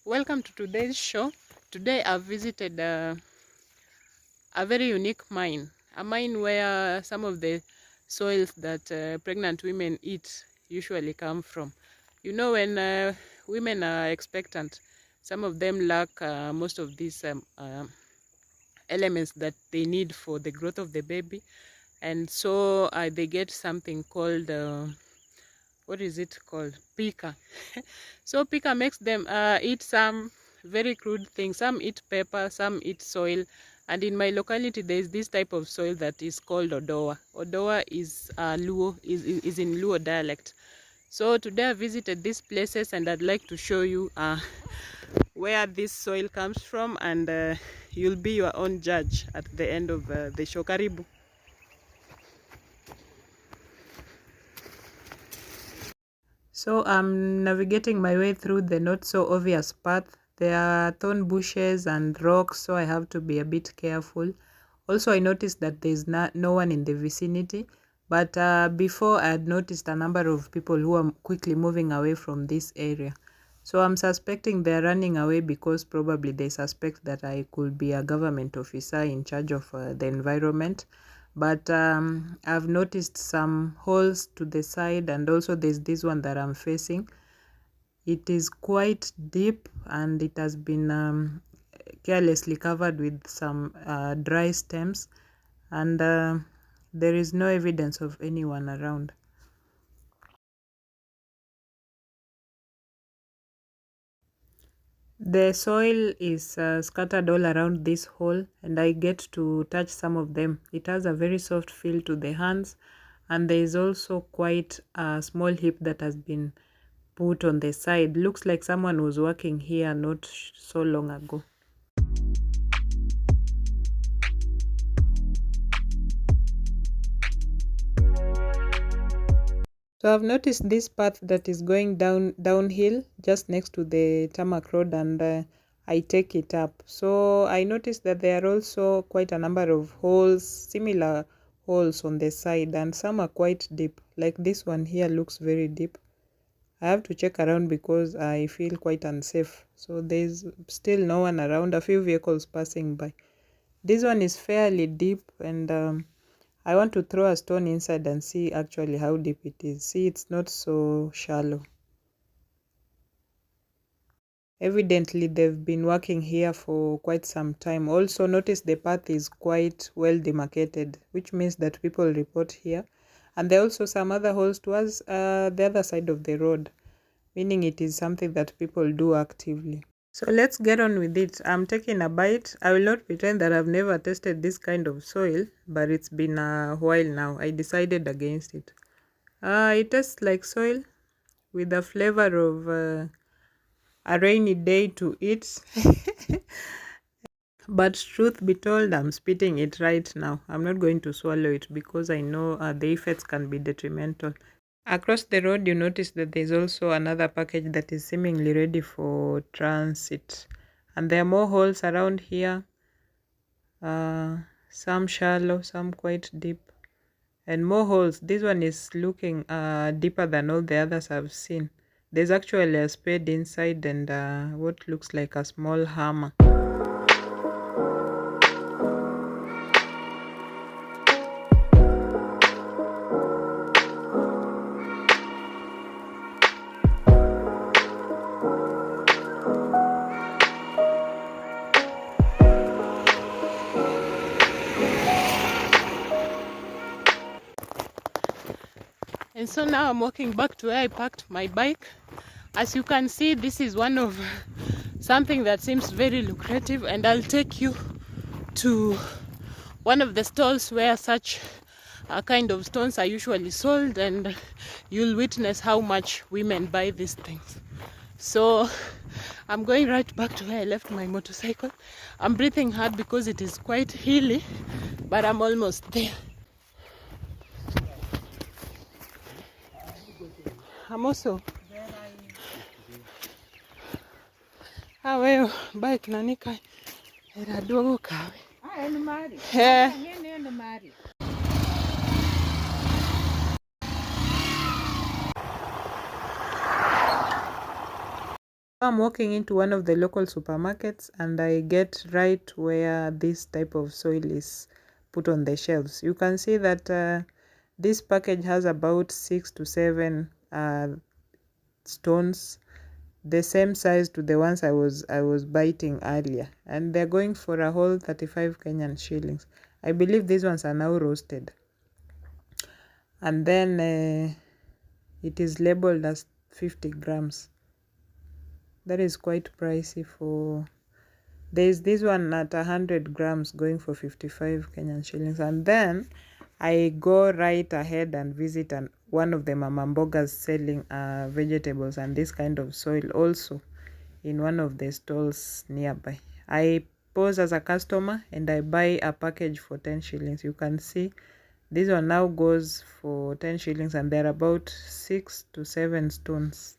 welcome to today's show. Today I've visited a very unique mine, a mine where some of the soils that pregnant women eat usually come from. You know, when women are expectant, some of them lack most of these elements that they need for the growth of the baby, and so they get something called what is it called? Pika. So pika makes them eat some very crude things. Some eat pepper, some eat soil. And in my locality, there is this type of soil that is called odoa. Odoa is is in Luo dialect. So today I visited these places and I'd like to show you where this soil comes from, and you'll be your own judge at the end of the show. Karibu. So I'm navigating my way through the not so obvious path. There are thorn bushes and rocks, so I have to be a bit careful. Also, I noticed that there's no one in the vicinity, but before I had noticed a number of people who are quickly moving away from this area. So I'm suspecting they're running away because probably they suspect that I could be a government officer in charge of the environment. But I've noticed some holes to the side, and also there's this one that I'm facing. It is quite deep and it has been carelessly covered with some dry stems, and there is no evidence of anyone around. The soil is scattered all around this hole, and I get to touch some of them. It has a very soft feel to the hands, and there is also quite a small heap that has been put on the side. Looks like someone was working here not so long ago. So I've noticed this path that is going downhill just next to the tarmac road, and I take it up. So I noticed that there are also quite a number of holes, similar holes on the side, and some are quite deep. Like this one here looks very deep. I have to check around because I feel quite unsafe. So there's still no one around, a few vehicles passing by. This one is fairly deep, and I want to throw a stone inside and see actually how deep it is. See, it's not so shallow. Evidently, they've been working here for quite some time. Also, notice the path is quite well demarcated, which means that people report here. And there are also some other holes towards the other side of the road, meaning it is something that people do actively. So let's get on with it. I'm taking a bite. I will not pretend that I've never tasted this kind of soil, but it's been a while now. I decided against it. It tastes like soil with the flavor of a rainy day to eat. But truth be told, I'm spitting it right now. I'm not going to swallow it because I know the effects can be detrimental. Across the road, you notice that there's also another package that is seemingly ready for transit. And there are more holes around here. Some shallow, some quite deep. And more holes. This one is looking deeper than all the others I've seen. There's actually a spade inside and what looks like a small hammer. And so now I'm walking back to where I parked my bike. As you can see, this is one of something that seems very lucrative, and I'll take you to one of the stalls where such kind of stones are usually sold, and you'll witness how much women buy these things. So I'm going right back to where I left my motorcycle. I'm breathing hard because it is quite hilly, but I'm almost there. I'm also wewe bike nanika era duogo kawe. En mari. I'm walking into one of the local supermarkets and I get right where this type of soil is put on the shelves. You can see that this package has about 6 to 7 stones, the same size to the ones I was biting earlier, and they're going for a whole 35 Kenyan shillings. I believe these ones are now roasted, and then it is labeled as 50 grams. That is quite pricey. For there's this one at 100 grams going for 55 Kenyan shillings. And then I go right ahead and visit one of the mama mbogas selling vegetables and this kind of soil also in one of the stalls nearby. I pose as a customer and I buy a package for 10 shillings. You can see this one now goes for 10 shillings and there are about 6 to 7 stones.